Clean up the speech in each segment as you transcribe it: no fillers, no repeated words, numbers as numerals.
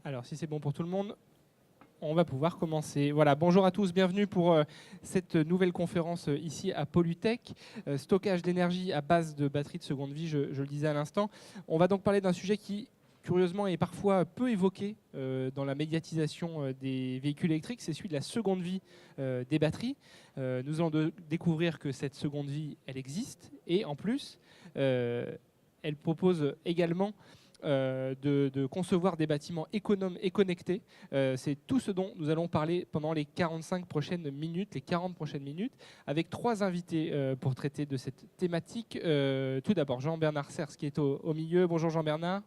Alors, si c'est bon pour tout le monde, on va pouvoir commencer. Voilà, bonjour à tous, bienvenue pour cette nouvelle conférence ici à Polytech. Stockage d'énergie à base de batteries de seconde vie, je le disais à l'instant. On va donc parler d'un sujet qui, curieusement, est parfois peu évoqué dans la médiatisation des véhicules électriques, c'est celui de la seconde vie des batteries. Nous allons découvrir que cette seconde vie, elle existe, et en plus, elle propose également de concevoir des bâtiments économes et connectés. C'est tout ce dont nous allons parler pendant les 45 prochaines minutes, les 40 prochaines minutes, avec trois invités pour traiter de cette thématique. Tout d'abord, Jean-Bernard Serres qui est au milieu. Bonjour Jean-Bernard.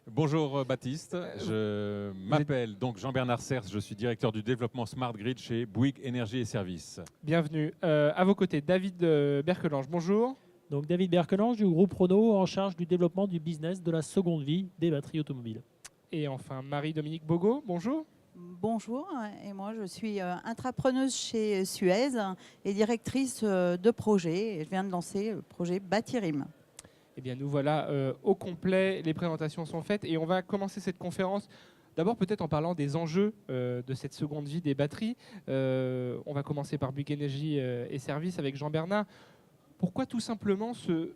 Bonjour Baptiste, je m'appelle donc Jean-Bernard Serres, je suis directeur du développement Smart Grid chez Bouygues Énergie et Services. Bienvenue. À vos côtés, David Berkelange, bonjour. Donc David Berkelange du groupe Renault en charge du développement du business de la seconde vie des batteries automobiles. Et enfin Marie-Dominique Bogo, bonjour. Bonjour, et moi je suis intrapreneuse chez Suez et directrice de projet. Et je viens de lancer le projet Batirim. Eh bien nous voilà au complet, les présentations sont faites et on va commencer cette conférence. D'abord peut-être en parlant des enjeux de cette seconde vie des batteries. On va commencer par Bouygues Énergie et Services avec Jean-Bernard. Pourquoi tout simplement ce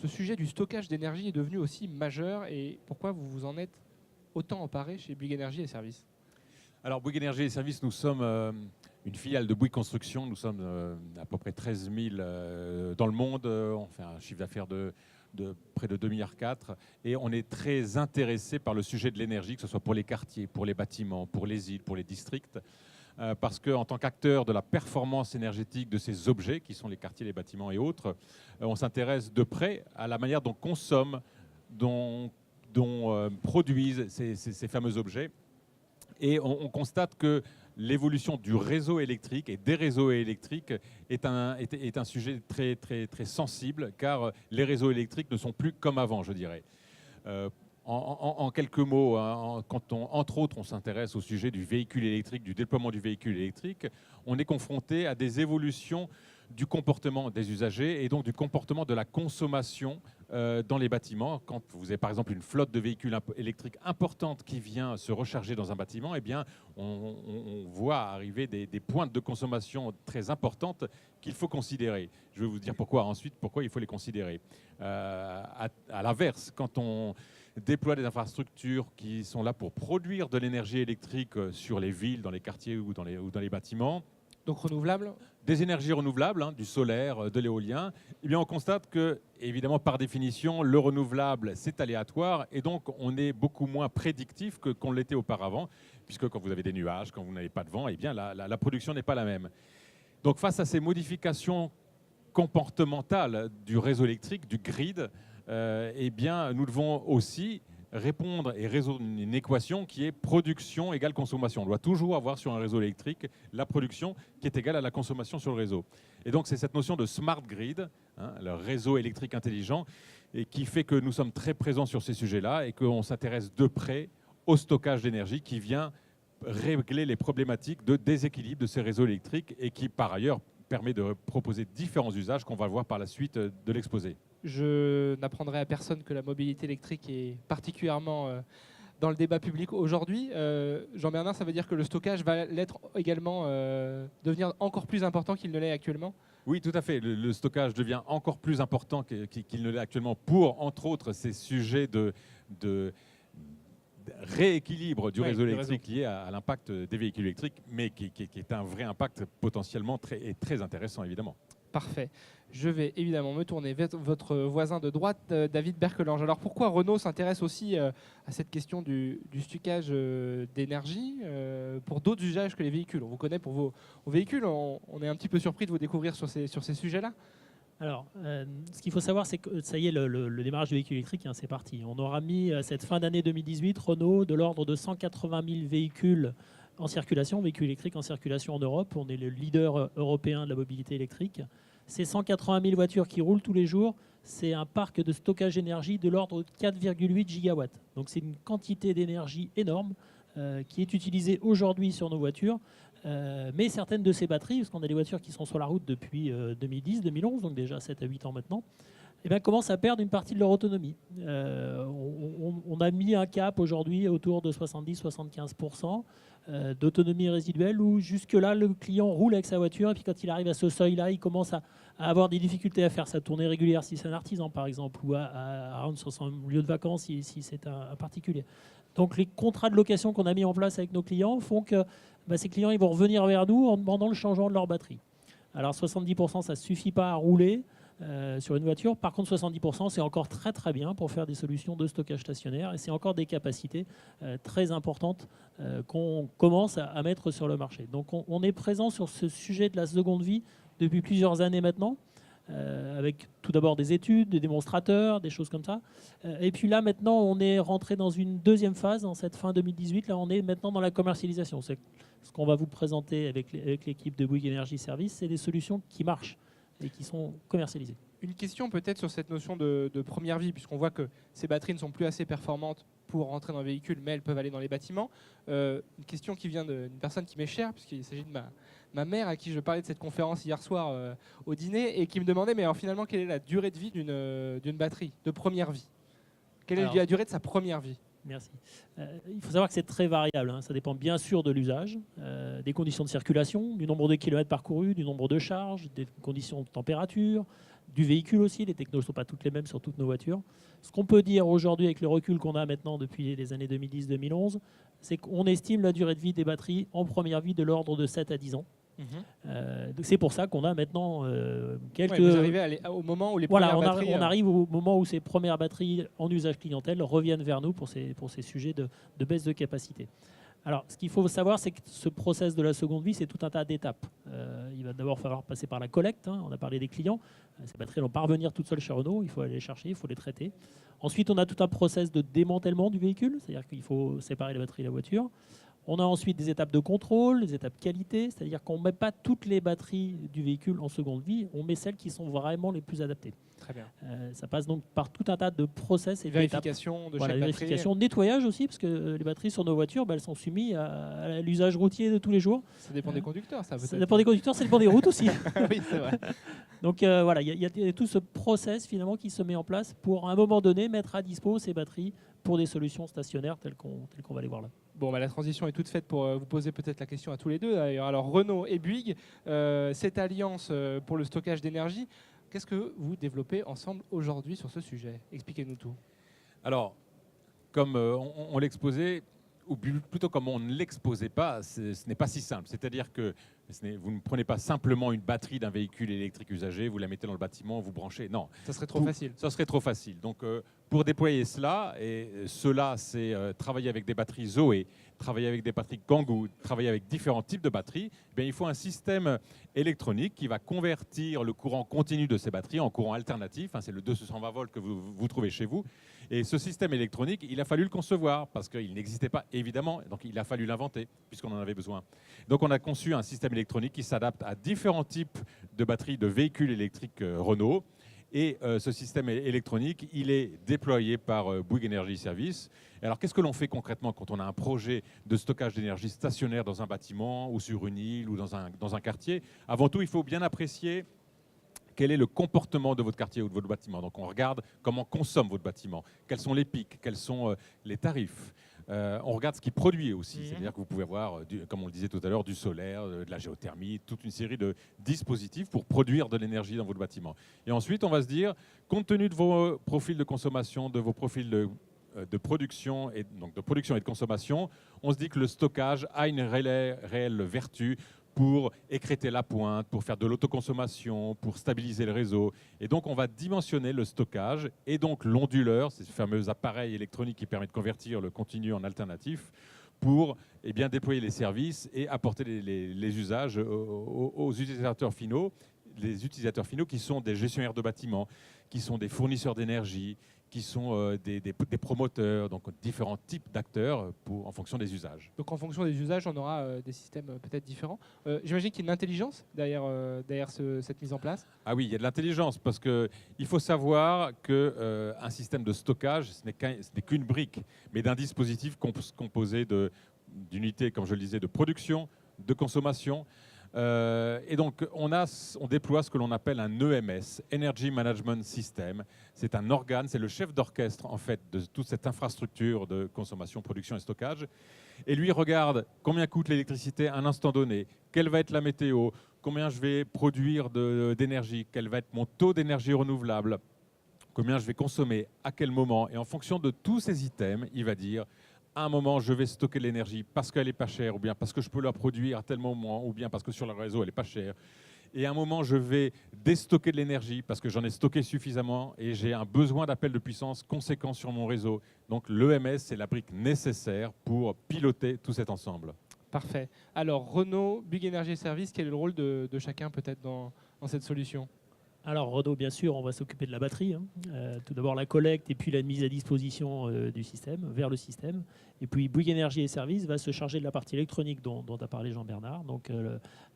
sujet du stockage d'énergie est devenu aussi majeur et pourquoi vous vous en êtes autant emparé chez Bouygues Énergie et Services? Alors Bouygues Énergie et Services, nous sommes une filiale de Bouygues Construction, nous sommes à peu près 13 000 dans le monde, on fait un chiffre d'affaires de près de 2,4 milliards et on est très intéressé par le sujet de l'énergie, que ce soit pour les quartiers, pour les bâtiments, pour les îles, pour les districts. Parce qu'en tant qu'acteur de la performance énergétique de ces objets, qui sont les quartiers, les bâtiments et autres, on s'intéresse de près à la manière dont consomment, dont produisent ces fameux objets. Et on constate que l'évolution du réseau électrique et des réseaux électriques est un sujet très, très, très sensible, car les réseaux électriques ne sont plus comme avant, je dirais. En quelques mots, quand entre autres on s'intéresse au sujet du véhicule électrique, du déploiement du véhicule électrique, on est confronté à des évolutions du comportement des usagers et donc du comportement de la consommation dans les bâtiments. Quand vous avez par exemple une flotte de véhicules électriques importante qui vient se recharger dans un bâtiment, eh bien, on voit arriver des pointes de consommation très importantes qu'il faut considérer. Je vais vous dire pourquoi il faut les considérer. À l'inverse, quand on déploie des infrastructures qui sont là pour produire de l'énergie électrique sur les villes, dans les quartiers ou dans les bâtiments. Donc renouvelables? Des énergies renouvelables, du solaire, de l'éolien, eh bien on constate que, évidemment, par définition, le renouvelable, c'est aléatoire et donc on est beaucoup moins prédictif qu'on l'était auparavant, puisque quand vous avez des nuages, quand vous n'avez pas de vent, eh bien la production n'est pas la même. Donc face à ces modifications comportementales du réseau électrique, du grid, eh bien, nous devons aussi répondre et résoudre une équation qui est production égale consommation. On doit toujours avoir sur un réseau électrique la production qui est égale à la consommation sur le réseau. Et donc c'est cette notion de smart grid, le réseau électrique intelligent, et qui fait que nous sommes très présents sur ces sujets-là et qu'on s'intéresse de près au stockage d'énergie qui vient régler les problématiques de déséquilibre de ces réseaux électriques et qui par ailleurs permet de proposer différents usages qu'on va voir par la suite de l'exposé. Je n'apprendrai à personne que la mobilité électrique est particulièrement dans le débat public aujourd'hui. Jean-Bernard, ça veut dire que le stockage va l'être également, devenir encore plus important qu'il ne l'est actuellement? Oui, tout à fait. Le stockage devient encore plus important qu'il ne l'est actuellement pour, entre autres, ces sujets de rééquilibre du réseau électrique lié à l'impact des véhicules électriques, mais qui est un vrai impact potentiellement très intéressant, évidemment. Parfait. Je vais évidemment me tourner vers votre voisin de droite, David Berkelange. Alors pourquoi Renault s'intéresse aussi à cette question du stockage d'énergie pour d'autres usages que les véhicules? On vous connaît pour vos véhicules, on est un petit peu surpris de vous découvrir sur ces sujets-là. Alors, ce qu'il faut savoir, c'est que ça y est, le démarrage du véhicule électrique, c'est parti. On aura mis cette fin d'année 2018, Renault, de l'ordre de 180 000 véhicules en circulation, véhicules électriques en circulation en Europe. On est le leader européen de la mobilité électrique. Ces 180 000 voitures qui roulent tous les jours, c'est un parc de stockage d'énergie de l'ordre de 4,8 gigawatts. Donc c'est une quantité d'énergie énorme qui est utilisée aujourd'hui sur nos voitures. Mais certaines de ces batteries, parce qu'on a des voitures qui sont sur la route depuis 2010-2011, donc déjà 7 à 8 ans maintenant, eh bien, commencent à perdre une partie de leur autonomie. on a mis un cap aujourd'hui autour de 70-75% d'autonomie résiduelle où jusque-là, le client roule avec sa voiture et puis quand il arrive à ce seuil-là, il commence à avoir des difficultés à faire sa tournée régulière si c'est un artisan, par exemple, ou à rendre sur son lieu de vacances si c'est un particulier. Donc les contrats de location qu'on a mis en place avec nos clients font que ces clients ils vont revenir vers nous en demandant le changement de leur batterie. Alors 70%, ça ne suffit pas à rouler sur une voiture. Par contre, 70%, c'est encore très très bien pour faire des solutions de stockage stationnaire et c'est encore des capacités très importantes qu'on commence à mettre sur le marché. Donc on est présent sur ce sujet de la seconde vie depuis plusieurs années maintenant, avec tout d'abord des études, des démonstrateurs, des choses comme ça. Et puis là, maintenant, on est rentré dans une deuxième phase, en cette fin 2018. Là, on est maintenant dans la commercialisation. C'est ce qu'on va vous présenter avec l'équipe de Bouygues Energy Service, c'est des solutions qui marchent et qui sont commercialisées. Une question peut-être sur cette notion de première vie, puisqu'on voit que ces batteries ne sont plus assez performantes pour rentrer dans le véhicule, mais elles peuvent aller dans les bâtiments. Une question qui vient d'une personne qui m'est chère, puisqu'il s'agit de ma mère à qui je parlais de cette conférence hier soir au dîner, et qui me demandait, mais alors finalement, quelle est la durée de vie d'une batterie de première vie? Quelle est la durée de sa première vie? Merci. Il faut savoir que c'est très variable. Ça dépend bien sûr de l'usage, des conditions de circulation, du nombre de kilomètres parcourus, du nombre de charges, des conditions de température, du véhicule aussi. Les technos ne sont pas toutes les mêmes sur toutes nos voitures. Ce qu'on peut dire aujourd'hui avec le recul qu'on a maintenant depuis les années 2010-2011, c'est qu'on estime la durée de vie des batteries en première vie de l'ordre de 7 à 10 ans. C'est pour ça qu'on a maintenant quelques... Ouais, vous arrivez au moment où les premières batteries... On arrive au moment où ces premières batteries en usage clientèle reviennent vers nous pour ces sujets de baisse de capacité. Alors, ce qu'il faut savoir, c'est que ce process de la seconde vie, c'est tout un tas d'étapes. Il va d'abord falloir passer par la collecte. On a parlé des clients. Ces batteries ne vont pas revenir toutes seules chez Renault. Il faut aller les chercher, il faut les traiter. Ensuite, on a tout un process de démantèlement du véhicule, c'est-à-dire qu'il faut séparer la batterie et la voiture. On a ensuite des étapes de contrôle, des étapes qualité, c'est-à-dire qu'on ne met pas toutes les batteries du véhicule en seconde vie, on met celles qui sont vraiment les plus adaptées. Très bien. Ça passe donc par tout un tas de process et vérification de chaque vérification, nettoyage aussi, parce que les batteries sur nos voitures, elles sont soumises à l'usage routier de tous les jours. Ça dépend des conducteurs, ça peut-être. Ça dépend des conducteurs, ça dépend des routes aussi. Oui, c'est vrai. Donc voilà, il y a tout ce process finalement qui se met en place pour à un moment donné mettre à dispo ces batteries pour des solutions stationnaires telles qu'on va les voir là. Bon, la transition est toute faite pour vous poser peut-être la question à tous les deux d'ailleurs. Alors Renault et Bouygues, cette alliance pour le stockage d'énergie, qu'est-ce que vous développez ensemble aujourd'hui sur ce sujet? Expliquez-nous tout. Alors, comme on l'exposait, ou plutôt comme on ne l'exposait pas, ce n'est pas si simple. C'est-à-dire que vous ne prenez pas simplement une batterie d'un véhicule électrique usagé, vous la mettez dans le bâtiment, vous branchez. Non. Ça serait trop facile. Ça serait trop facile. Donc, pour déployer cela, et cela, c'est travailler avec des batteries Zoé, travailler avec des batteries Kangoo, travailler avec différents types de batteries, il faut un système électronique qui va convertir le courant continu de ces batteries en courant alternatif. C'est le 220 volts que vous trouvez chez vous. Et ce système électronique, il a fallu le concevoir parce qu'il n'existait pas, évidemment. Donc, il a fallu l'inventer puisqu'on en avait besoin. Donc, on a conçu un système électronique qui s'adapte à différents types de batteries de véhicules électriques Renault. Et ce système électronique, il est déployé par Bouygues Energy Service. Alors, qu'est-ce que l'on fait concrètement quand on a un projet de stockage d'énergie stationnaire dans un bâtiment ou sur une île ou dans un quartier? Avant tout, il faut bien apprécier quel est le comportement de votre quartier ou de votre bâtiment. Donc, on regarde comment consomme votre bâtiment, quels sont les pics, quels sont les tarifs. On regarde ce qu'il produit aussi, c'est-à-dire que vous pouvez voir, comme on le disait tout à l'heure, du solaire, de la géothermie, toute une série de dispositifs pour produire de l'énergie dans votre bâtiment. Et ensuite, on va se dire, compte tenu de vos profils de consommation, de vos profils de production et de consommation, on se dit que le stockage a une réelle vertu pour écrêter la pointe, pour faire de l'autoconsommation, pour stabiliser le réseau. Et donc, on va dimensionner le stockage et donc l'onduleur, ces fameux appareils électroniques qui permettent de convertir le continu en alternatif, pour déployer les services et apporter les usages aux utilisateurs finaux. Les utilisateurs finaux qui sont des gestionnaires de bâtiments, qui sont des fournisseurs d'énergie, qui sont des promoteurs, donc différents types d'acteurs en fonction des usages. Donc en fonction des usages, on aura des systèmes peut-être différents. J'imagine qu'il y a une intelligence derrière cette mise en place. Ah oui, il y a de l'intelligence parce qu'il faut savoir qu'un système de stockage, ce n'est qu'une brique, mais d'un dispositif composé d'unités, comme je le disais, de production, de consommation. Et donc, on déploie ce que l'on appelle un EMS, Energy Management System. C'est un organe, c'est le chef d'orchestre en fait de toute cette infrastructure de consommation, production et stockage. Et lui regarde combien coûte l'électricité à un instant donné, quelle va être la météo, combien je vais produire d'énergie, quel va être mon taux d'énergie renouvelable, combien je vais consommer, à quel moment. Et en fonction de tous ces items, il va dire à un moment, je vais stocker l'énergie parce qu'elle n'est pas chère, ou bien parce que je peux la produire à tel moment, ou bien parce que sur le réseau, elle n'est pas chère. Et à un moment, je vais déstocker de l'énergie parce que j'en ai stocké suffisamment et j'ai un besoin d'appel de puissance conséquent sur mon réseau. Donc l'EMS, c'est la brique nécessaire pour piloter tout cet ensemble. Parfait. Alors, Renaud, Bouygues Énergie et Services, quel est le rôle de chacun peut-être dans cette solution? Alors Renaud, bien sûr, on va s'occuper de la batterie. Tout d'abord la collecte et puis la mise à disposition du système, vers le système. Et puis Bouygues Énergie et Services va se charger de la partie électronique dont a parlé Jean-Bernard. Donc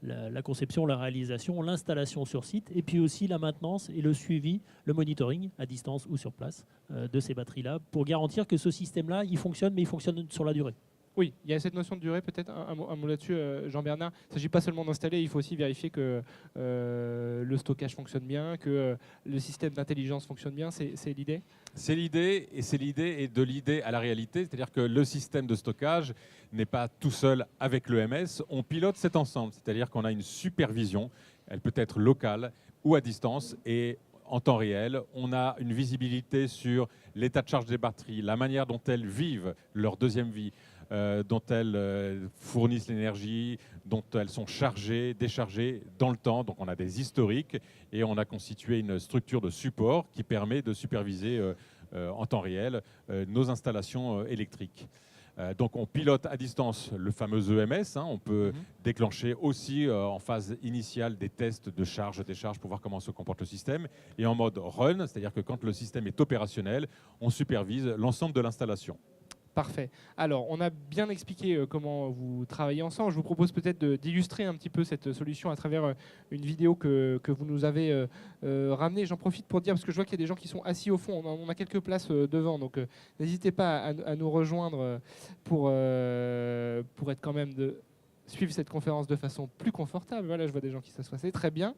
la conception, la réalisation, l'installation sur site et puis aussi la maintenance et le suivi, le monitoring à distance ou sur place de ces batteries-là pour garantir que ce système-là, il fonctionne, mais il fonctionne sur la durée. Oui, il y a cette notion de durée, peut-être un mot là-dessus, Jean-Bernard. Il ne s'agit pas seulement d'installer, il faut aussi vérifier que le stockage fonctionne bien, que le système d'intelligence fonctionne bien, c'est l'idée? C'est l'idée, et c'est l'idée et de l'idée à la réalité, c'est-à-dire que le système de stockage n'est pas tout seul avec l'EMS, on pilote cet ensemble, c'est-à-dire qu'on a une supervision, elle peut être locale ou à distance, et en temps réel, on a une visibilité sur l'état de charge des batteries, la manière dont elles vivent leur deuxième vie, dont elles fournissent l'énergie, dont elles sont chargées, déchargées dans le temps. Donc on a des historiques et on a constitué une structure de support qui permet de superviser en temps réel nos installations électriques. Donc on pilote à distance le fameux EMS. On peut déclencher aussi en phase initiale des tests de charge, décharge pour voir comment se comporte le système. Et en mode run, c'est-à-dire que quand le système est opérationnel, on supervise l'ensemble de l'installation. Parfait. Alors, on a bien expliqué comment vous travaillez ensemble. Je vous propose peut-être d'illustrer un petit peu cette solution à travers une vidéo que vous nous avez ramenée. J'en profite pour dire, parce que je vois qu'il y a des gens qui sont assis au fond. On a quelques places devant, donc n'hésitez pas à nous rejoindre pour être quand même suivre cette conférence de façon plus confortable. Voilà, je vois des gens qui s'assoient. C'est très bien.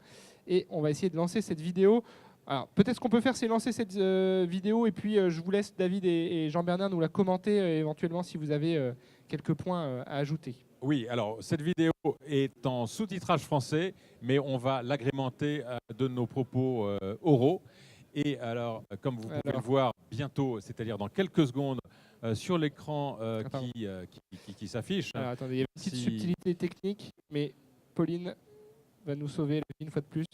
Et on va essayer de lancer cette vidéo. Alors, peut-être ce qu'on peut faire, c'est lancer cette vidéo et puis je vous laisse, David et Jean-Bernard, nous la commenter éventuellement si vous avez quelques points à ajouter. Oui, alors cette vidéo est en sous-titrage français, mais on va l'agrémenter de nos propos oraux. Et alors, comme vous pouvez le voir bientôt, c'est-à-dire dans quelques secondes, sur l'écran qui s'affiche. Alors, attendez, il y a une petite subtilité technique, mais Pauline va nous sauver une fois de plus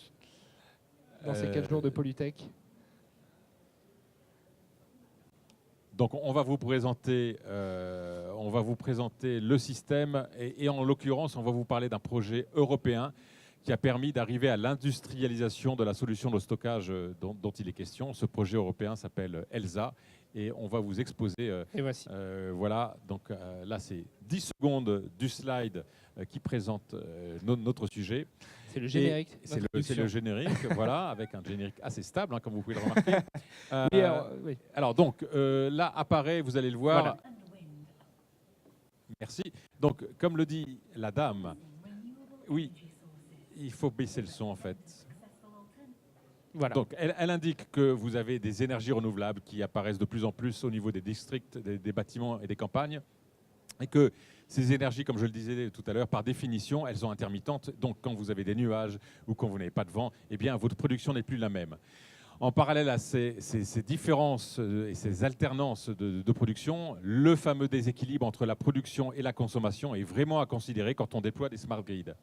dans ces 4 jours de Polytech. Donc on va vous présenter le système et en l'occurrence, on va vous parler d'un projet européen qui a permis d'arriver à l'industrialisation de la solution de stockage dont il est question. Ce projet européen s'appelle ELSA et on va vous exposer. Et voici. Voilà, donc là c'est 10 secondes du slide qui présente notre sujet. C'est le générique. C'est le générique, voilà, avec un générique assez stable, comme vous pouvez le remarquer. Oui. Alors donc, là apparaît, vous allez le voir. Voilà. Merci. Donc, comme le dit la dame, oui, il faut baisser le son en fait. Voilà. Donc, elle indique que vous avez des énergies renouvelables qui apparaissent de plus en plus au niveau des districts, des bâtiments et des campagnes. Et que ces énergies, comme je le disais tout à l'heure, par définition, elles sont intermittentes. Donc, quand vous avez des nuages ou quand vous n'avez pas de vent, eh bien, votre production n'est plus la même. En parallèle à ces différences et ces alternances de production, le fameux déséquilibre entre la production et la consommation est vraiment à considérer quand on déploie des smart grids.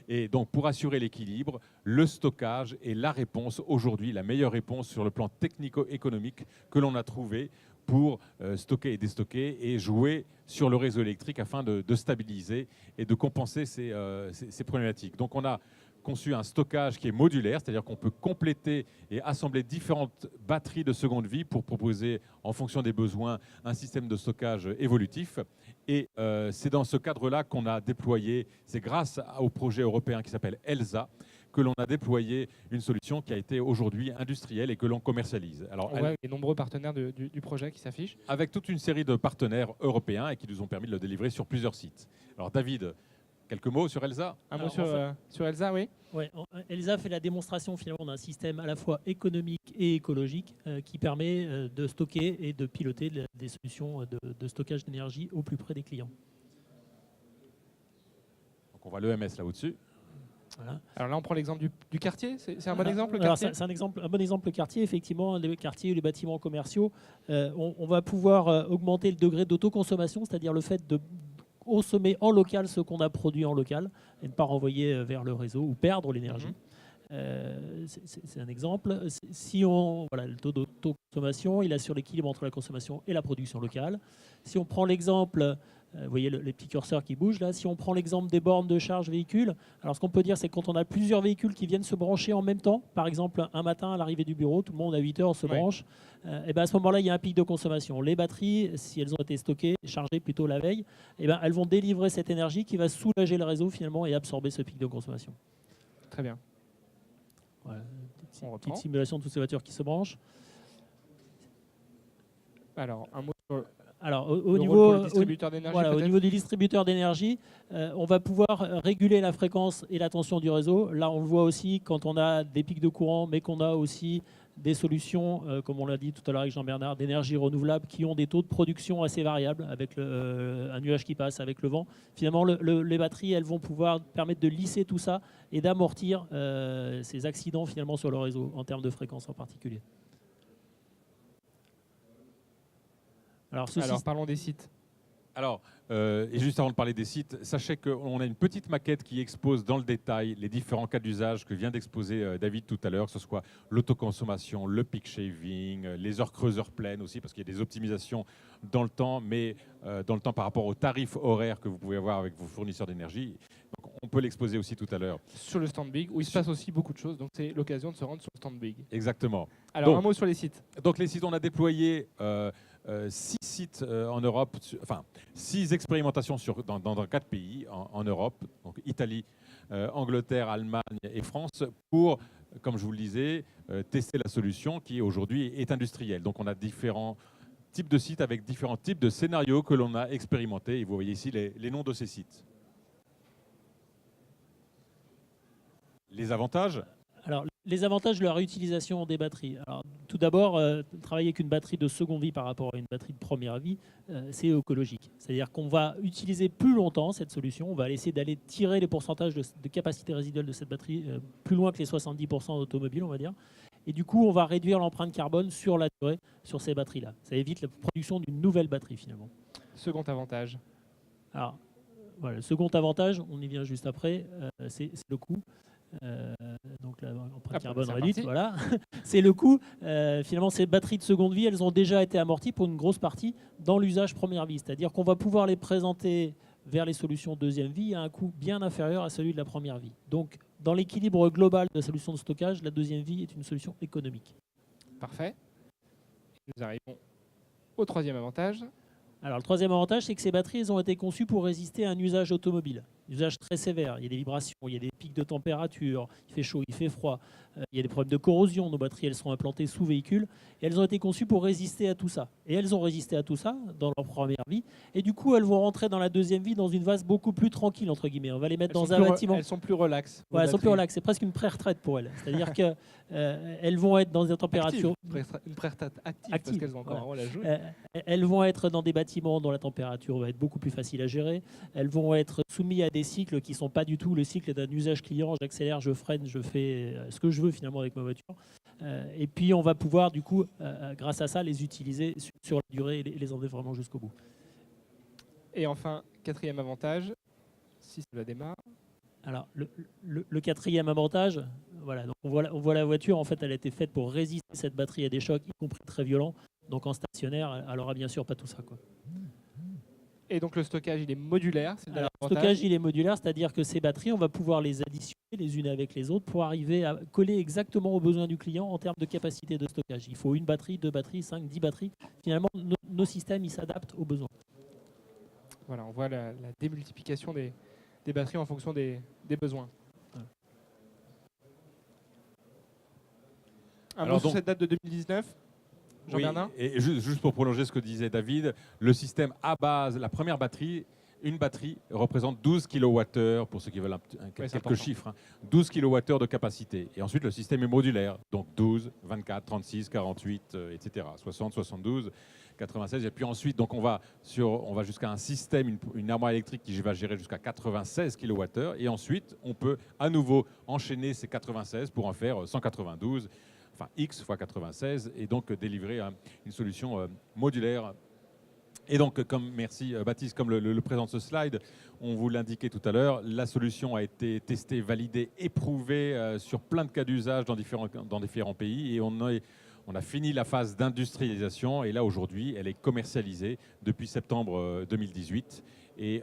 Et donc, pour assurer l'équilibre, le stockage est la réponse aujourd'hui, la meilleure réponse sur le plan technico-économique que l'on a trouvé pour stocker et déstocker et jouer sur le réseau électrique afin de stabiliser et de compenser ces problématiques. Donc, on a conçu un stockage qui est modulaire, c'est-à-dire qu'on peut compléter et assembler différentes batteries de seconde vie pour proposer, en fonction des besoins, un système de stockage évolutif. Et c'est dans ce cadre-là qu'on a déployé, c'est grâce au projet européen qui s'appelle ELSA, que l'on a déployé une solution qui a été aujourd'hui industrielle et que l'on commercialise. Alors, on voit les nombreux partenaires du projet qui s'affichent. Avec toute une série de partenaires européens et qui nous ont permis de le délivrer sur plusieurs sites. Alors David, Quelques mots sur Elsa? Un mot Alors, sur Elsa, oui. Ouais, Elsa fait la démonstration finalement d'un système à la fois économique et écologique qui permet de stocker et de piloter des solutions de stockage d'énergie au plus près des clients. Donc on voit l'EMS là au-dessus. Voilà. Alors là, on prend l'exemple du quartier. C'est un bon exemple, le Alors, quartier? c'est un bon exemple, le quartier. Effectivement, les quartiers ou les bâtiments commerciaux, on va pouvoir augmenter le degré d'autoconsommation, c'est-à-dire le fait de consommer en local ce qu'on a produit en local et ne pas renvoyer vers le réseau ou perdre l'énergie. C'est un exemple. Si on, voilà, le taux d'autoconsommation, il assure l'équilibre entre la consommation et la production locale. Si on prend l'exemple, vous voyez les petits curseurs qui bougent là, si on prend l'exemple des bornes de charge véhicules, alors ce qu'on peut dire, c'est que quand on a plusieurs véhicules qui viennent se brancher en même temps, par exemple un matin à l'arrivée du bureau, tout le monde à 8 heures se branche, et ben à ce moment-là, il y a un pic de consommation. Les batteries, si elles ont été stockées, chargées plutôt la veille, et ben elles vont délivrer cette énergie qui va soulager le réseau finalement et absorber ce pic de consommation. Très bien. Voilà, On petite reprend. simulation de toutes ces voitures qui se branchent. Alors, un mot sur Alors, le au rôle niveau, pour le distributeur d'énergie, voilà, au peut-être. niveau du distributeur d'énergie, on va pouvoir réguler la fréquence et la tension du réseau. Là, on le voit aussi quand on a des pics de courant, mais qu'on a aussi des solutions, comme on l'a dit tout à l'heure avec Jean-Bernard, d'énergie renouvelable qui ont des taux de production assez variables avec un nuage qui passe, avec le vent. Finalement, les batteries, elles vont pouvoir permettre de lisser tout ça et d'amortir ces accidents finalement sur le réseau en termes de fréquence en particulier. Alors, Parlons des sites. Alors, et juste avant de parler des sites, sachez qu'on a une petite maquette qui expose dans le détail les différents cas d'usage que vient d'exposer David tout à l'heure, que ce soit l'autoconsommation, le peak shaving, les heures creuses, heures pleines aussi, parce qu'il y a des optimisations dans le temps, mais dans le temps par rapport aux tarifs horaires que vous pouvez avoir avec vos fournisseurs d'énergie. Donc, on peut l'exposer aussi tout à l'heure. Sur le stand Big, où il se passe aussi beaucoup de choses, donc c'est l'occasion de se rendre sur le stand Big. Exactement. Alors, Donc, un mot sur les sites. Donc les sites, on a déployé 6 sites en Europe, enfin 6 expérimentations dans 4 pays en Europe, donc Italie, Angleterre, Allemagne et France, pour, comme je vous le disais, tester la solution qui aujourd'hui est industrielle. Donc on a différents types de sites avec différents types de scénarios que l'on a expérimentés. Et vous voyez ici les noms de ces sites. Les avantages ? Alors, les avantages de la réutilisation des batteries. Alors, tout d'abord, travailler avec une batterie de seconde vie par rapport à une batterie de première vie, c'est écologique. C'est-à-dire qu'on va utiliser plus longtemps cette solution. On va essayer d'aller tirer les pourcentages de capacité résiduelle de cette batterie plus loin que les 70% d'automobiles, on va dire. Et du coup, on va réduire l'empreinte carbone sur la durée sur ces batteries-là. Ça évite la production d'une nouvelle batterie, finalement. Second avantage. Alors, voilà, le second avantage, on y vient juste après, c'est le coût. Donc l'empreinte carbone réduite, voilà. C'est le coût. Finalement, ces batteries de seconde vie, elles ont déjà été amorties pour une grosse partie dans l'usage première vie. C'est-à-dire qu'on va pouvoir les présenter vers les solutions deuxième vie à un coût bien inférieur à celui de la première vie. Donc, dans l'équilibre global de la solution de stockage, la deuxième vie est une solution économique. Parfait. Nous arrivons au troisième avantage. Alors, le troisième avantage, c'est que ces batteries elles ont été conçues pour résister à un usage automobile. Un usage très sévère. Il y a des vibrations, il y a des pics de température, il fait chaud, il fait froid, il y a des problèmes de corrosion. Nos batteries, elles sont implantées sous véhicule et elles ont été conçues pour résister à tout ça. Et elles ont résisté à tout ça dans leur première vie. Et du coup, elles vont rentrer dans la deuxième vie dans une phase beaucoup plus tranquille, entre guillemets. On va les mettre dans un bâtiment. Elles sont plus relaxes. Ouais, elles sont plus relaxes. C'est presque une pré-retraite pour elles. C'est-à-dire qu'elles vont être dans des températures... Une pré-retraite active, parce qu'elles ont encore un rôle à jouer. Elles vont être dans des bâtiments dont la température va être beaucoup plus facile à gérer. Elles vont être soumises à des cycles qui ne sont pas du tout le cycle d'un usage client. J'accélère, je freine, je fais ce que je veux finalement avec ma voiture. Et puis on va pouvoir du coup, grâce à ça, les utiliser sur la durée et les emmener vraiment jusqu'au bout. Et enfin, quatrième avantage, si cela démarre. Alors le quatrième avantage, voilà, donc on voit la voiture, en fait elle a été faite pour résister cette batterie à des chocs, y compris très violents. Donc en stationnaire, elle n'aura bien sûr pas tout ça, quoi. Et donc le stockage, il est modulaire. Alors, le stockage, il est modulaire, c'est-à-dire que ces batteries, on va pouvoir les additionner les unes avec les autres pour arriver à coller exactement aux besoins du client en termes de capacité de stockage. Il faut une batterie, 2 batteries, 5, 10 batteries. Finalement, nos systèmes, ils s'adaptent aux besoins. Voilà, on voit la démultiplication des batteries en fonction des besoins. Voilà. Un mot sur cette date de 2019 ? Oui, et juste pour prolonger ce que disait David, le système à base, la première batterie Une batterie représente 12 kWh, pour ceux qui veulent quelques important. chiffres, 12 kWh de capacité. Et ensuite, le système est modulaire, donc 12, 24, 36, 48, etc. 60, 72, 96. Et puis ensuite, donc on va jusqu'à un système, une armoire électrique qui va gérer jusqu'à 96 kWh. Et ensuite, on peut à nouveau enchaîner ces 96 pour en faire 192, enfin X fois 96, et donc délivrer une solution modulaire. Et donc, merci Baptiste, comme le présente ce slide, on vous l'indiquait tout à l'heure, la solution a été testée, validée, éprouvée sur plein de cas d'usage dans différents pays, et on a fini la phase d'industrialisation, et là aujourd'hui, elle est commercialisée depuis septembre 2018, et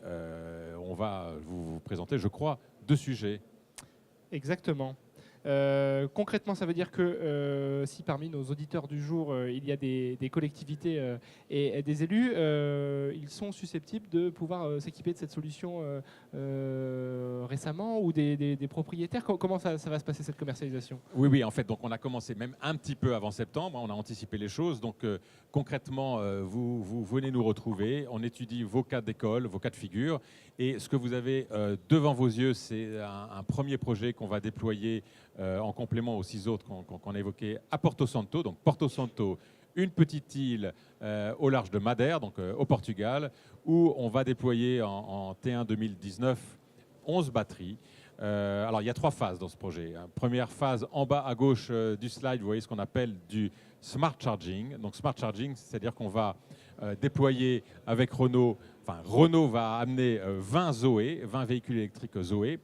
on va vous présenter, je crois, 2 sujets. Exactement. Concrètement, ça veut dire que si parmi nos auditeurs du jour, il y a des collectivités et des élus, ils sont susceptibles de pouvoir s'équiper de cette solution récemment, ou des propriétaires. Comment ça va se passer, cette commercialisation? Oui, en fait, donc on a commencé même un petit peu avant septembre, on a anticipé les choses. Donc concrètement, vous venez nous retrouver, on étudie vos cas d'école, vos cas de figure, et ce que vous avez devant vos yeux, c'est un premier projet qu'on va déployer en complément aux 6 autres qu'on a évoqués à Porto Santo. Donc Porto Santo, une petite île au large de Madère, donc au Portugal, où on va déployer en T1 2019 11 batteries. Alors il y a 3 phases dans ce projet. Première phase, en bas à gauche du slide, vous voyez ce qu'on appelle du smart charging. Donc smart charging, c'est-à-dire qu'on va déployer avec Renault, enfin Renault va amener 20 Zoé, 20 véhicules électriques Zoé,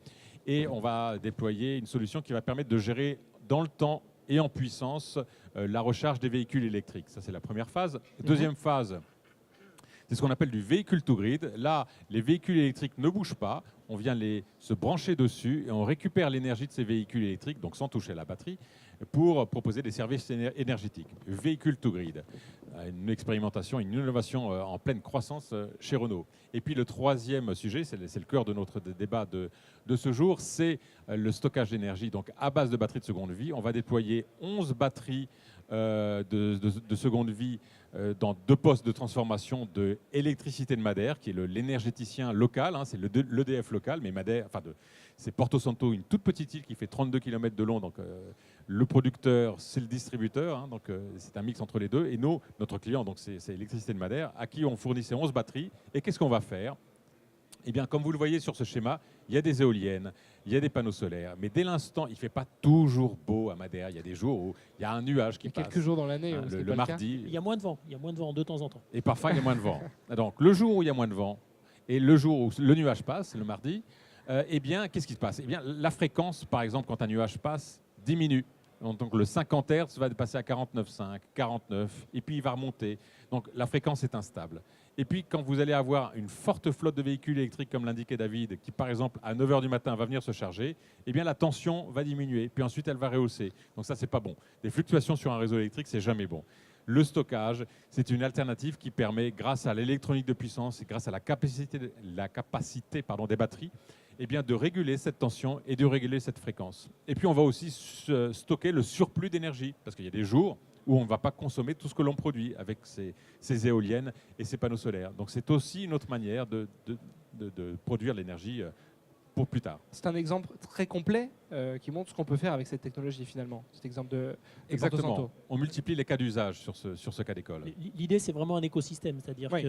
et on va déployer une solution qui va permettre de gérer dans le temps et en puissance la recharge des véhicules électriques. Ça, c'est la première phase. Deuxième phase, c'est ce qu'on appelle du véhicule to grid. Là, les véhicules électriques ne bougent pas. On vient se brancher dessus et on récupère l'énergie de ces véhicules électriques, donc sans toucher à la batterie, pour proposer des services énergétiques. Véhicule to grid, une expérimentation, une innovation en pleine croissance chez Renault. Et puis le troisième sujet, c'est le cœur de notre débat de ce jour, c'est le stockage d'énergie. Donc à base de batteries de seconde vie, on va déployer 11 batteries de seconde vie dans 2 postes de transformation de électricité de Madère, qui est l'énergéticien local, c'est l'EDF local, mais Madère, c'est Porto Santo, une toute petite île qui fait 32 km de long, donc le producteur, c'est le distributeur, donc c'est un mix entre les deux, et notre client, donc c'est l'électricité de Madère, à qui on fournit ces 11 batteries. Et qu'est-ce qu'on va faire? Eh bien, comme vous le voyez sur ce schéma, il y a des éoliennes, il y a des panneaux solaires, mais dès l'instant, il ne fait pas toujours beau à Madère. Il y a des jours où il y a un nuage qui passe. Quelques jours dans l'année, le mardi. Il y a moins de vent, de temps en temps. Et parfois, il y a moins de vent. Donc, le jour où il y a moins de vent et le jour où le nuage passe, le mardi, eh bien, qu'est-ce qui se passe? Eh bien, la fréquence, par exemple, quand un nuage passe, diminue. Donc, le 50 Hz va passer à 49,5, 49, et puis il va remonter. Donc, la fréquence est instable. Et puis, quand vous allez avoir une forte flotte de véhicules électriques, comme l'indiquait David, qui, par exemple, à 9 h du matin, va venir se charger, eh bien, la tension va diminuer. Puis ensuite, elle va rehausser. Donc ça, c'est pas bon. Des fluctuations sur un réseau électrique, c'est jamais bon. Le stockage, c'est une alternative qui permet, grâce à l'électronique de puissance et grâce à la capacité des batteries, eh bien, de réguler cette tension et de réguler cette fréquence. Et puis, on va aussi stocker le surplus d'énergie, parce qu'il y a des jours où on ne va pas consommer tout ce que l'on produit avec ces éoliennes et ces panneaux solaires. Donc c'est aussi une autre manière de produire l'énergie pour plus tard. C'est un exemple très complet qui montre ce qu'on peut faire avec cette technologie finalement, cet exemple de Exactement. Porto Santo. On multiplie les cas d'usage sur ce cas d'école. L'idée, c'est vraiment un écosystème, c'est-à-dire Oui.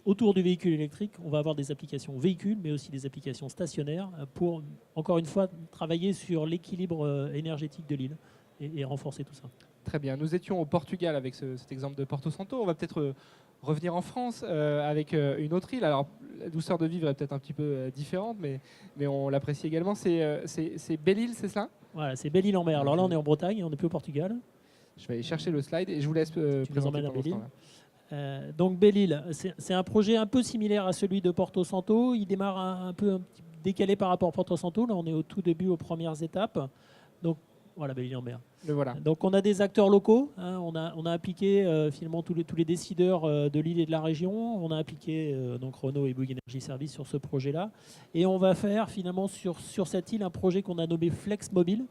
qu'autour du véhicule électrique, on va avoir des applications véhicules, mais aussi des applications stationnaires pour, encore une fois, travailler sur l'équilibre énergétique de l'île et renforcer tout ça. Très bien. Nous étions au Portugal avec cet exemple de Porto Santo. On va peut-être revenir en France avec une autre île. Alors, la douceur de vivre est peut-être un petit peu différente, mais on l'apprécie également. C'est Belle-Île, c'est ça? Voilà, c'est Belle-Île-en-Mer. Alors là, on est en Bretagne, on n'est plus au Portugal. Je vais aller chercher le slide et je vous laisse Tu nous présenter emmènes à pendant ce Belle-Île. temps-là. Donc Belle-Île, c'est un projet un peu similaire à celui de Porto Santo. Il démarre un petit décalé par rapport à Porto Santo. Là, on est au tout début, aux premières étapes. Donc voilà, Belle-Île-en-Mer. Le voilà. Donc on a des acteurs locaux, on a appliqué finalement tous les décideurs de l'île et de la région, on a appliqué donc Renault et Bouygues Energy Services sur ce projet-là, et on va faire finalement sur cette île un projet qu'on a nommé Flex Mobile.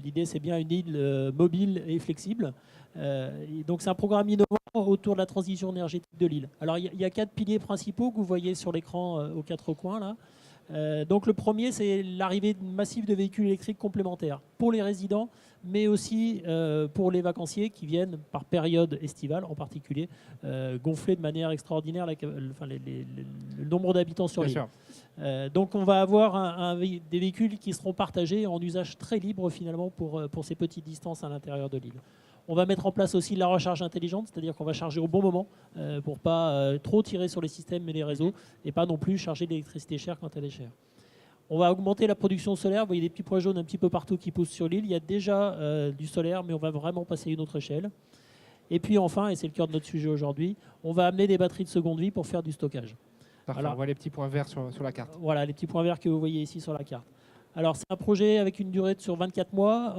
L'idée, c'est bien une île mobile et flexible. Et donc c'est un programme innovant autour de la transition énergétique de l'île. Alors il y a 4 piliers principaux que vous voyez sur l'écran aux 4 coins là. Donc le premier, c'est l'arrivée massive de véhicules électriques complémentaires pour les résidents, mais aussi pour les vacanciers qui viennent par période estivale en particulier, gonfler de manière extraordinaire le nombre d'habitants sur l'île. Donc on va avoir des véhicules qui seront partagés en usage très libre finalement pour ces petites distances à l'intérieur de l'île. On va mettre en place aussi la recharge intelligente, c'est-à-dire qu'on va charger au bon moment pour pas trop tirer sur les systèmes et les réseaux et pas non plus charger l'électricité chère quand elle est chère. On va augmenter la production solaire. Vous voyez des petits points jaunes un petit peu partout qui poussent sur l'île. Il y a déjà du solaire, mais on va vraiment passer à une autre échelle. Et puis enfin, et c'est le cœur de notre sujet aujourd'hui, on va amener des batteries de seconde vie pour faire du stockage. Parfait, Alors, on voit les petits points verts sur la carte. Voilà, les petits points verts que vous voyez ici sur la carte. Alors, c'est un projet avec une durée sur 24 mois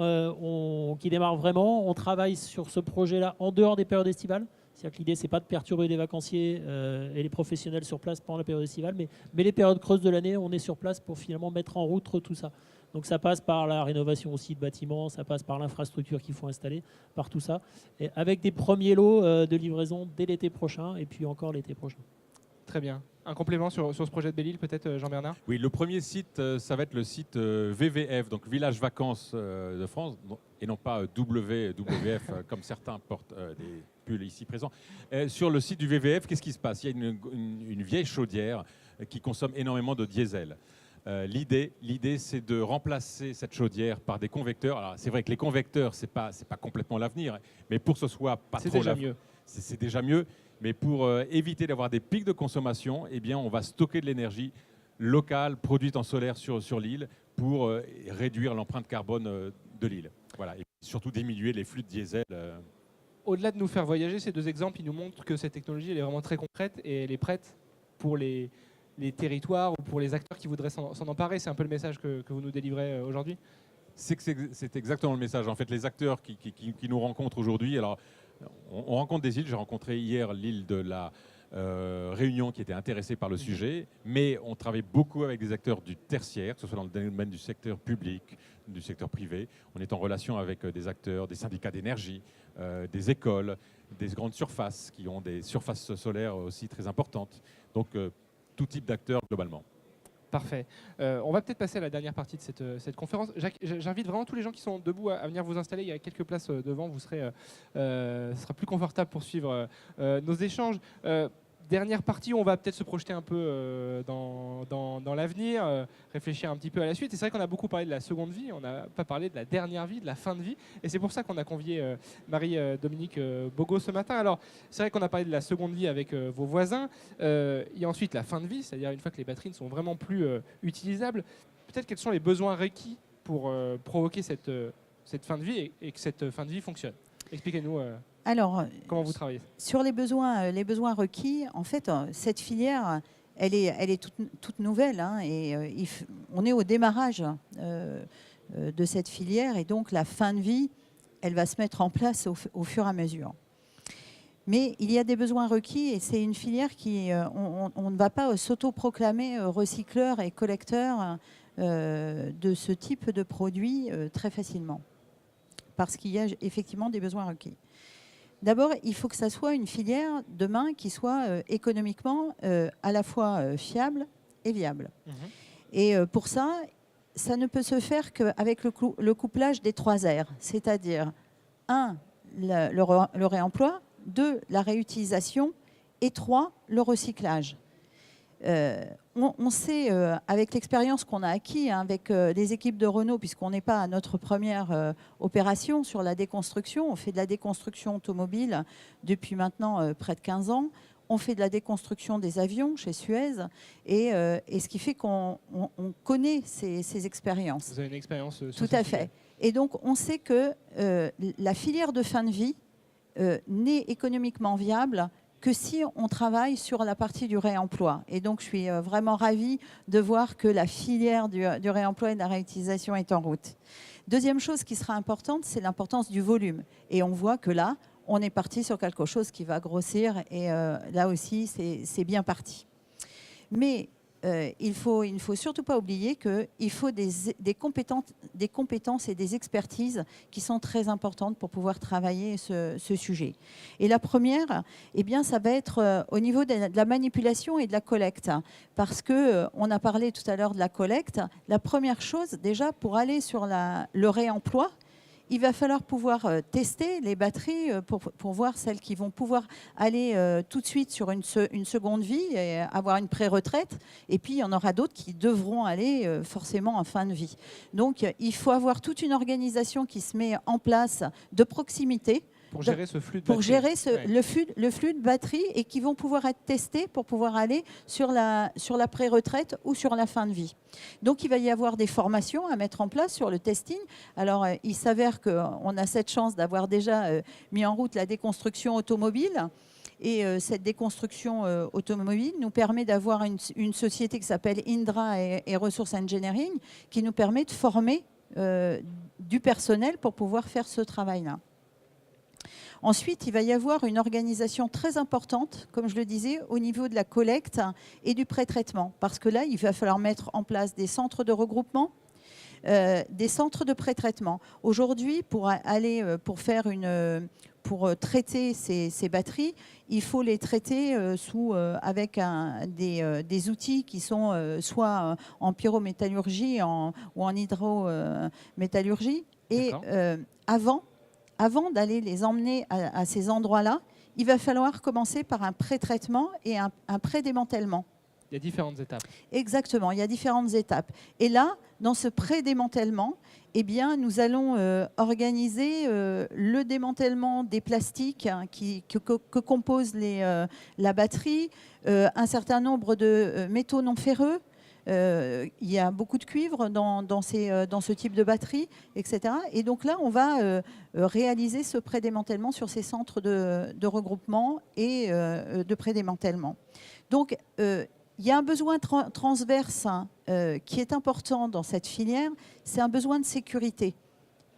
qui démarre vraiment. On travaille sur ce projet-là en dehors des périodes estivales. C'est-à-dire que l'idée, ce n'est pas de perturber les vacanciers et les professionnels sur place pendant la période estivale, mais les périodes creuses de l'année, on est sur place pour finalement mettre en route tout ça. Donc ça passe par la rénovation aussi de bâtiments, ça passe par l'infrastructure qu'il faut installer, par tout ça, et avec des premiers lots de livraison dès l'été prochain et puis encore l'été prochain. Très bien. Un complément sur ce projet de Belle-Île, peut-être, Jean-Bernard? Oui, le premier site, ça va être le site VVF, donc Village Vacances de France, et non pas WWF, comme certains portent des pulls ici présents. Sur le site du VVF, qu'est-ce qui se passe? Il y a une vieille chaudière qui consomme énormément de diesel. L'idée, c'est de remplacer cette chaudière par des convecteurs. Alors, c'est vrai que les convecteurs, c'est pas complètement l'avenir, mais pour que ce soit pas trop mieux. C'est déjà mieux. Mais pour éviter d'avoir des pics de consommation, eh bien, on va stocker de l'énergie locale produite en solaire sur l'île pour réduire l'empreinte carbone de l'île. Voilà. Et surtout diminuer les flux de diesel. Au-delà de nous faire voyager, ces deux exemples, ils nous montrent que cette technologie elle est vraiment très concrète et elle est prête pour les territoires ou pour les acteurs qui voudraient s'en emparer. C'est un peu le message que vous nous délivrez aujourd'hui. C'est exactement le message. En fait, les acteurs qui nous rencontrent aujourd'hui, alors on rencontre des îles. J'ai rencontré hier l'île de la Réunion qui était intéressée par le sujet, mais on travaille beaucoup avec des acteurs du tertiaire, que ce soit dans le domaine du secteur public, du secteur privé. On est en relation avec des acteurs, des syndicats d'énergie, des écoles, des grandes surfaces qui ont des surfaces solaires aussi très importantes. Donc tout type d'acteurs globalement. Parfait. On va peut-être passer à la dernière partie de cette conférence. J'invite vraiment tous les gens qui sont debout à venir vous installer. Il y a quelques places devant. Vous serez, ce sera plus confortable pour suivre nos échanges. Dernière partie, on va peut-être se projeter un peu dans l'avenir, réfléchir un petit peu à la suite. Et c'est vrai qu'on a beaucoup parlé de la seconde vie, on n'a pas parlé de la dernière vie, de la fin de vie. Et c'est pour ça qu'on a convié Marie-Dominique Bogo ce matin. Alors, c'est vrai qu'on a parlé de la seconde vie avec vos voisins. Il y a ensuite la fin de vie, c'est-à-dire une fois que les batteries ne sont vraiment plus utilisables. Peut-être quels sont les besoins requis pour provoquer cette fin de vie et que cette fin de vie fonctionne. Expliquez-nous. Alors, comment vous travaillez? Sur les besoins requis, en fait, cette filière, elle est toute nouvelle, hein, et on est au démarrage de cette filière, et donc la fin de vie, elle va se mettre en place au fur et à mesure. Mais il y a des besoins requis, et c'est une filière qui, on ne va pas s'autoproclamer recycleur et collecteur de ce type de produits très facilement, parce qu'il y a effectivement des besoins requis. D'abord, il faut que ça soit une filière demain qui soit économiquement à la fois fiable et viable. Et pour ça, ça ne peut se faire qu'avec le couplage des 3 R, c'est-à-dire 1, le réemploi, 2, la réutilisation et 3, le recyclage. On sait, avec l'expérience qu'on a acquis avec les équipes de Renault, puisqu'on n'est pas à notre première opération sur la déconstruction, on fait de la déconstruction automobile depuis maintenant près de 15 ans, on fait de la déconstruction des avions chez Suez, et ce qui fait qu'on connaît ces expériences. Vous avez une expérience sur Tout à fait. Et donc, on sait que la filière de fin de vie n'est économiquement viable que si on travaille sur la partie du réemploi. Et donc, je suis vraiment ravie de voir que la filière du réemploi et de la réutilisation est en route. Deuxième chose qui sera importante, c'est l'importance du volume. Et on voit que là, on est parti sur quelque chose qui va grossir. Et là aussi, c'est bien parti. Mais il ne faut surtout pas oublier qu'il faut des compétences et des expertises qui sont très importantes pour pouvoir travailler ce sujet. Et la première, eh bien, ça va être au niveau de la manipulation et de la collecte. Parce qu'on a parlé tout à l'heure de la collecte. La première chose, déjà, pour aller sur le réemploi, il va falloir pouvoir tester les batteries pour voir celles qui vont pouvoir aller tout de suite sur une seconde vie et avoir une pré-retraite. Et puis, il y en aura d'autres qui devront aller forcément en fin de vie. Donc, il faut avoir toute une organisation qui se met en place de proximité. Pour gérer ce flux de pour batterie. gérer le flux de batterie et qui vont pouvoir être testés pour pouvoir aller sur la pré-retraite ou sur la fin de vie. Donc, il va y avoir des formations à mettre en place sur le testing. Alors, il s'avère qu'on a cette chance d'avoir déjà mis en route la déconstruction automobile. Et cette déconstruction automobile nous permet d'avoir une société qui s'appelle Indra et Resource Engineering qui nous permet de former du personnel pour pouvoir faire ce travail-là. Ensuite, il va y avoir une organisation très importante, comme je le disais, au niveau de la collecte et du pré-traitement. Parce que là, il va falloir mettre en place des centres de regroupement, des centres de pré-traitement. Aujourd'hui, pour traiter ces batteries, il faut les traiter avec des outils qui sont soit en pyrométallurgie ou en hydrométallurgie. Et avant d'aller les emmener à ces endroits-là, il va falloir commencer par un pré-traitement et un pré-démantèlement. Il y a différentes étapes. Exactement, il y a différentes étapes. Et là, dans ce pré-démantèlement, eh bien, nous allons organiser le démantèlement des plastiques que compose la batterie, un certain nombre de métaux non ferreux. Il y a beaucoup de cuivre dans ce type de batterie, etc. Et donc là, on va réaliser ce pré-démantèlement sur ces centres de regroupement et de pré-démantèlement. Donc, il y a un besoin transverse qui est important dans cette filière, c'est un besoin de sécurité.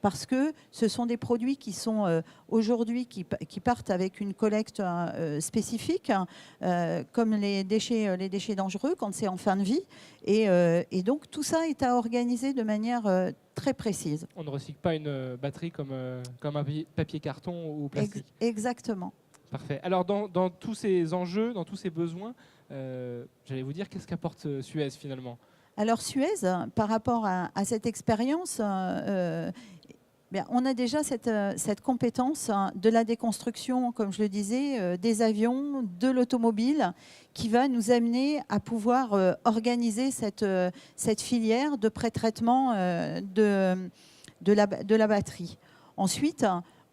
Parce que ce sont des produits qui sont aujourd'hui qui partent avec une collecte spécifique, comme les déchets dangereux quand c'est en fin de vie. Et donc tout ça est à organiser de manière très précise. On ne recycle pas une batterie comme un papier carton ou plastique. Exactement. Parfait. Alors dans tous ces enjeux, dans tous ces besoins, j'allais vous dire, qu'est-ce qu'apporte Suez finalement ? Alors Suez, par rapport à cette expérience, on a déjà cette compétence de la déconstruction, comme je le disais, des avions, de l'automobile, qui va nous amener à pouvoir organiser cette filière de pré-traitement de la batterie. Ensuite,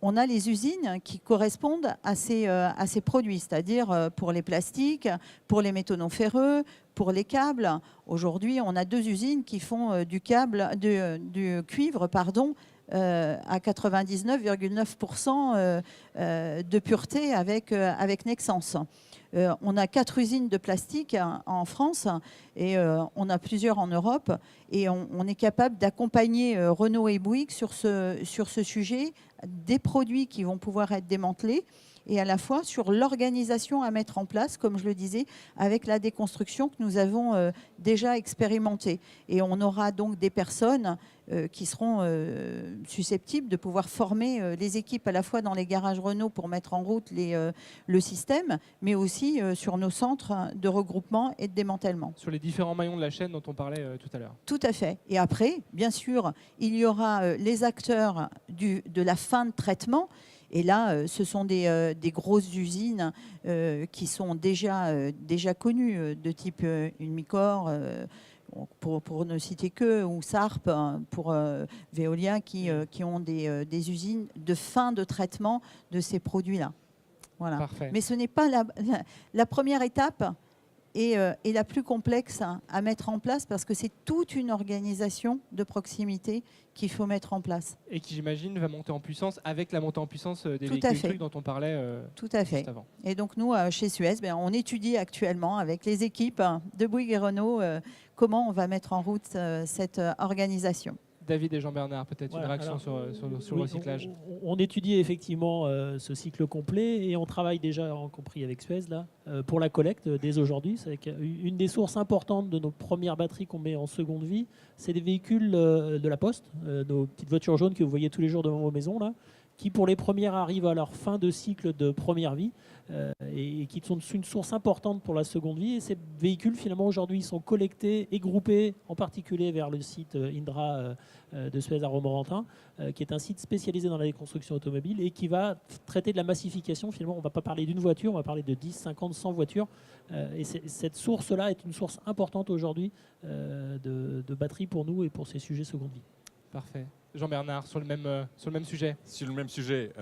on a les usines qui correspondent à ces produits, c'est-à-dire pour les plastiques, pour les métaux non ferreux, pour les câbles. Aujourd'hui, on a 2 usines qui font du cuivre, à 99,9% de pureté avec Nexans. On a 4 usines de plastique en France et on a plusieurs en Europe. Et on est capable d'accompagner Renault et Bouygues sur ce sujet, des produits qui vont pouvoir être démantelés et à la fois sur l'organisation à mettre en place, comme je le disais, avec la déconstruction que nous avons déjà expérimentée. Et on aura donc des personnes qui seront susceptibles de pouvoir former les équipes à la fois dans les garages Renault pour mettre en route le système, mais aussi sur nos centres de regroupement et de démantèlement. Sur les différents maillons de la chaîne dont on parlait tout à l'heure. Tout à fait. Et après, bien sûr, il y aura les acteurs de la fin de traitement. Et là, ce sont des grosses usines qui sont déjà connues, de type Umicore, pour ne citer que, ou Sarp, pour Veolia, qui ont des usines de fin de traitement de ces produits-là. Voilà. Parfait. Mais ce n'est pas la première étape et la plus complexe à mettre en place parce que c'est toute une organisation de proximité qu'il faut mettre en place. Et qui, j'imagine, va monter en puissance avec la montée en puissance des Tout à véhicules fait. électriques dont on parlait Tout à fait. juste avant. Et donc nous, chez Suez, on étudie actuellement avec les équipes de Bouygues et Renault comment on va mettre en route cette organisation. David et Jean-Bernard, peut-être une réaction sur le oui, recyclage. on étudie effectivement ce cycle complet et on travaille déjà, en compris avec Suez, là, pour la collecte dès aujourd'hui. Une des sources importantes de nos premières batteries qu'on met en seconde vie, c'est des véhicules de la Poste, nos petites voitures jaunes que vous voyez tous les jours devant vos maisons, là, qui pour les premières arrivent à leur fin de cycle de première vie et qui sont une source importante pour la seconde vie. Et ces véhicules, finalement, aujourd'hui, sont collectés et groupés, en particulier vers le site Indra de Suez à Romorantin, qui est un site spécialisé dans la déconstruction automobile et qui va traiter de la massification. Finalement, on ne va pas parler d'une voiture, on va parler de 10, 50, 100 voitures. Et cette source-là est une source importante aujourd'hui de batteries pour nous et pour ces sujets seconde vie. Parfait. Jean-Bernard, sur le même sujet. Sur le même sujet,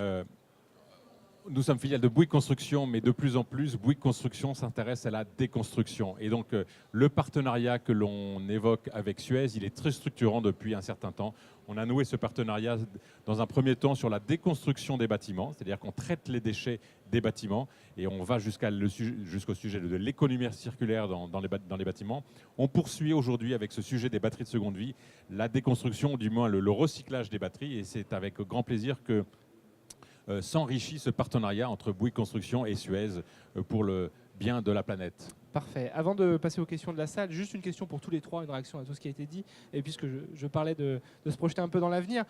nous sommes filiale de Bouygues Construction, mais de plus en plus, Bouygues Construction s'intéresse à la déconstruction. Et donc, le partenariat que l'on évoque avec Suez, il est très structurant depuis un certain temps. On a noué ce partenariat dans un premier temps sur la déconstruction des bâtiments, c'est-à-dire qu'on traite les déchets des bâtiments et on va jusqu'au sujet de l'économie circulaire dans les bâtiments. On poursuit aujourd'hui avec ce sujet des batteries de seconde vie, la déconstruction, du moins le recyclage des batteries. Et c'est avec grand plaisir que s'enrichit ce partenariat entre Bouygues Construction et Suez pour le bien de la planète. Parfait. Avant de passer aux questions de la salle, juste une question pour tous les trois, une réaction à tout ce qui a été dit. Et puisque je parlais de se projeter un peu dans l'avenir,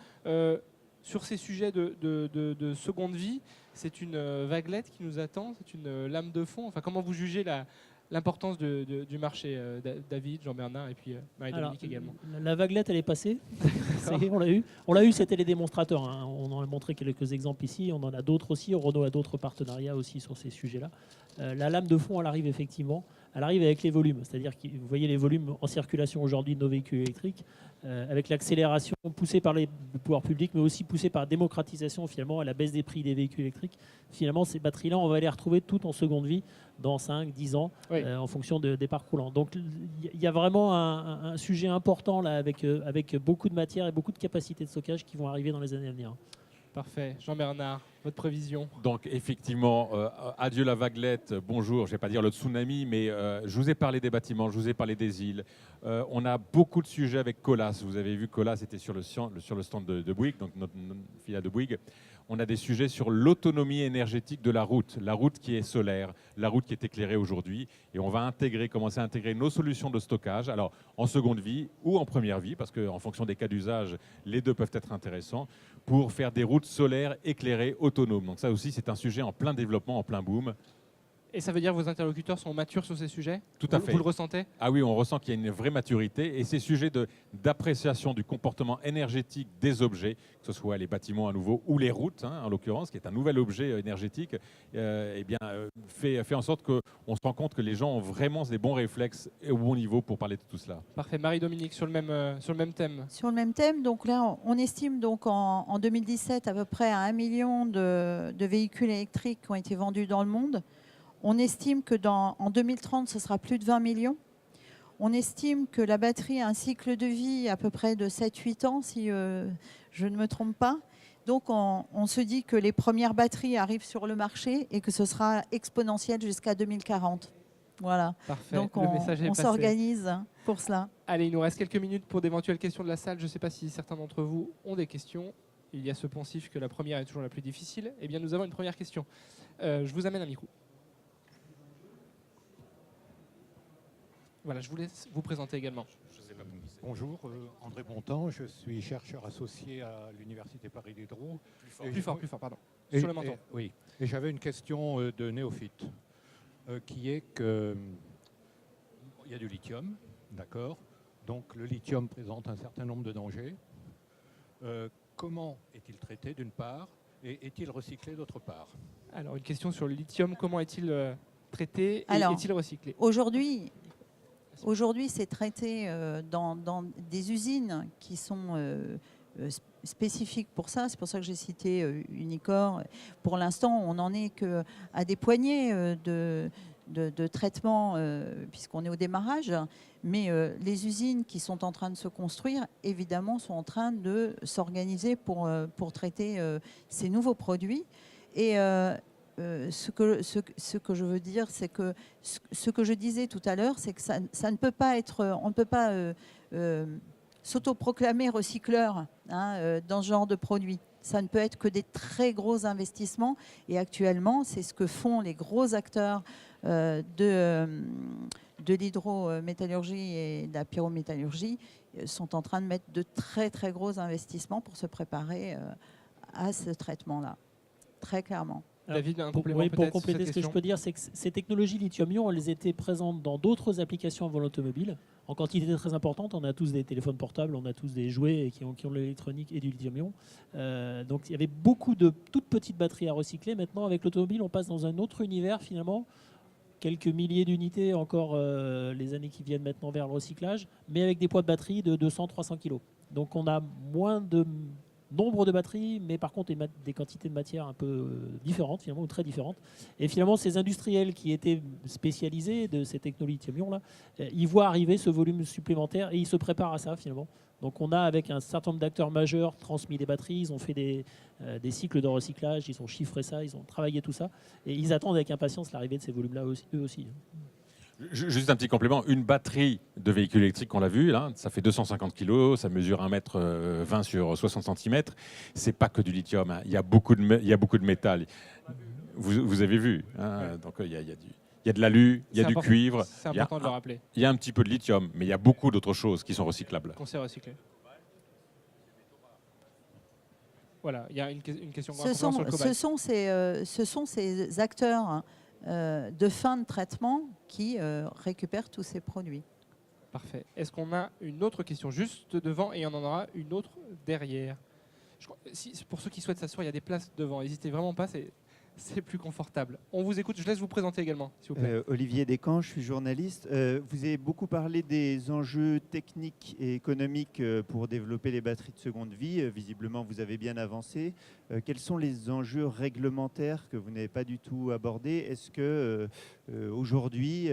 sur ces sujets de seconde vie, c'est une vaguelette qui nous attend, c'est une lame de fond. Enfin, comment vous jugez l'importance du marché, David, Jean-Bernard et puis Marie-Dominique également? La vaguelette, elle est passée. On l'a eu. On l'a eu, c'était les démonstrateurs. Hein. On en a montré quelques exemples ici. On en a d'autres aussi. Renault a d'autres partenariats aussi sur ces sujets-là. La lame de fond, elle arrive effectivement. Elle arrive avec les volumes. C'est-à-dire que vous voyez les volumes en circulation aujourd'hui de nos véhicules électriques, avec l'accélération poussée par les pouvoirs publics, mais aussi poussée par la démocratisation finalement à la baisse des prix des véhicules électriques. Finalement, ces batteries-là, on va les retrouver toutes en seconde vie dans 5, 10 ans, oui, en fonction des parcs roulants. Donc il y a vraiment un sujet important là, avec beaucoup de matière et beaucoup de capacités de stockage qui vont arriver dans les années à venir. Parfait. Jean-Bernard, votre prévision? Donc effectivement, adieu la vaguelette, bonjour, je ne vais pas dire le tsunami, mais je vous ai parlé des bâtiments, je vous ai parlé des îles. On a beaucoup de sujets avec Colas. Vous avez vu, Colas était sur le stand de Bouygues, donc notre filiale de Bouygues. On a des sujets sur l'autonomie énergétique de la route qui est solaire, la route qui est éclairée aujourd'hui. Et on va commencer à intégrer nos solutions de stockage, alors en seconde vie ou en première vie, parce qu'en fonction des cas d'usage, les deux peuvent être intéressants, pour faire des routes solaires éclairées autonomes. Donc ça aussi, c'est un sujet en plein développement, en plein boom. Et ça veut dire que vos interlocuteurs sont matures sur ces sujets? Tout à fait. Vous le ressentez? Ah oui, on ressent qu'il y a une vraie maturité. Et ces sujets d'appréciation du comportement énergétique des objets, que ce soit les bâtiments à nouveau ou les routes, en l'occurrence, qui est un nouvel objet énergétique, fait en sorte qu'on se rend compte que les gens ont vraiment des bons réflexes et au bon niveau pour parler de tout cela. Parfait. Marie-Dominique, sur le même thème. Sur le même thème, donc là, on estime donc en 2017 à peu près à 1 million de véhicules électriques qui ont été vendus dans le monde. On estime que en 2030, ce sera plus de 20 millions. On estime que la batterie a un cycle de vie à peu près de 7-8 ans, si je ne me trompe pas. Donc, on se dit que les premières batteries arrivent sur le marché et que ce sera exponentiel jusqu'à 2040. Voilà. Parfait. Donc, on s'organise pour cela. Allez, il nous reste quelques minutes pour d'éventuelles questions de la salle. Je ne sais pas si certains d'entre vous ont des questions. Il y a ce poncif que la première est toujours la plus difficile. Eh bien, nous avons une première question. Je vous amène un micro. Voilà, je vous laisse vous présenter également. Bonjour, André Bontemps, je suis chercheur associé à l'Université Paris-Diderot. Plus fort, pardon. Sur le menton. Oui, et j'avais une question de néophyte, qui est que il y a du lithium, d'accord. Donc le lithium présente un certain nombre de dangers. Comment est-il traité d'une part, et est-il recyclé d'autre part? Alors une question sur le lithium, comment est-il traité et est-il recyclé? Aujourd'hui, c'est traité dans des usines qui sont spécifiques pour ça. C'est pour ça que j'ai cité Unicor. Pour l'instant, on n'en est qu'à des poignées de traitement, puisqu'on est au démarrage. Mais les usines qui sont en train de se construire, évidemment, sont en train de s'organiser pour traiter ces nouveaux produits. Et ce que je veux dire, c'est que ce que je disais tout à l'heure, c'est que ça ne peut pas être, on ne peut pas s'autoproclamer recycleur dans ce genre de produit. Ça ne peut être que des très gros investissements. Et actuellement, c'est ce que font les gros acteurs de l'hydrométallurgie et de la pyrométallurgie, sont en train de mettre de très très gros investissements pour se préparer à ce traitement-là, très clairement. David, un Pour complément peut-être sur compléter, cette ce que je question. peux dire, c'est que ces technologies lithium-ion, elles étaient présentes dans d'autres applications avant l'automobile, en quantité très importante. On a tous des téléphones portables, on a tous des jouets qui ont de l'électronique et du lithium-ion. Donc il y avait beaucoup de toutes petites batteries à recycler. Maintenant, avec l'automobile, on passe dans un autre univers finalement. Quelques milliers d'unités encore les années qui viennent maintenant vers le recyclage, mais avec des poids de batterie de 200-300 kg. Donc on a moins de nombre de batteries, mais par contre des quantités de matière un peu différentes, finalement, ou très différentes. Et finalement, ces industriels qui étaient spécialisés de ces technologies lithium-ion, ils voient arriver ce volume supplémentaire et ils se préparent à ça, finalement. Donc on a, avec un certain nombre d'acteurs majeurs, transmis des batteries, ils ont fait des cycles de recyclage, ils ont chiffré ça, ils ont travaillé tout ça, et ils attendent avec impatience l'arrivée de ces volumes-là eux aussi. Juste un petit complément, une batterie de véhicule électrique, on l'a vu, là, ça fait 250 kg, ça mesure 1,20 m sur 60 cm. C'est pas que du lithium, hein. Il y a beaucoup de métal. Vous avez vu, hein. Donc il y a de l'alu, il y a du cuivre, C'est important de le rappeler, il y a un petit peu de lithium, mais il y a beaucoup d'autres choses qui sont recyclables. qu'on sait recycler. Voilà, il y a une question Ce sur le cobalt. sont ces acteurs de fin de traitement qui récupèrent tous ces produits. Parfait. Est-ce qu'on a une autre question juste devant et on en aura une autre derrière? Pour ceux qui souhaitent s'asseoir, il y a des places devant. N'hésitez vraiment pas, c'est plus confortable. On vous écoute. Je laisse vous présenter également, s'il vous plaît. Olivier Descamps, je suis journaliste. Vous avez beaucoup parlé des enjeux techniques et économiques pour développer les batteries de seconde vie. Visiblement, vous avez bien avancé. Quels sont les enjeux réglementaires que vous n'avez pas du tout abordés? Est-ce que aujourd'hui,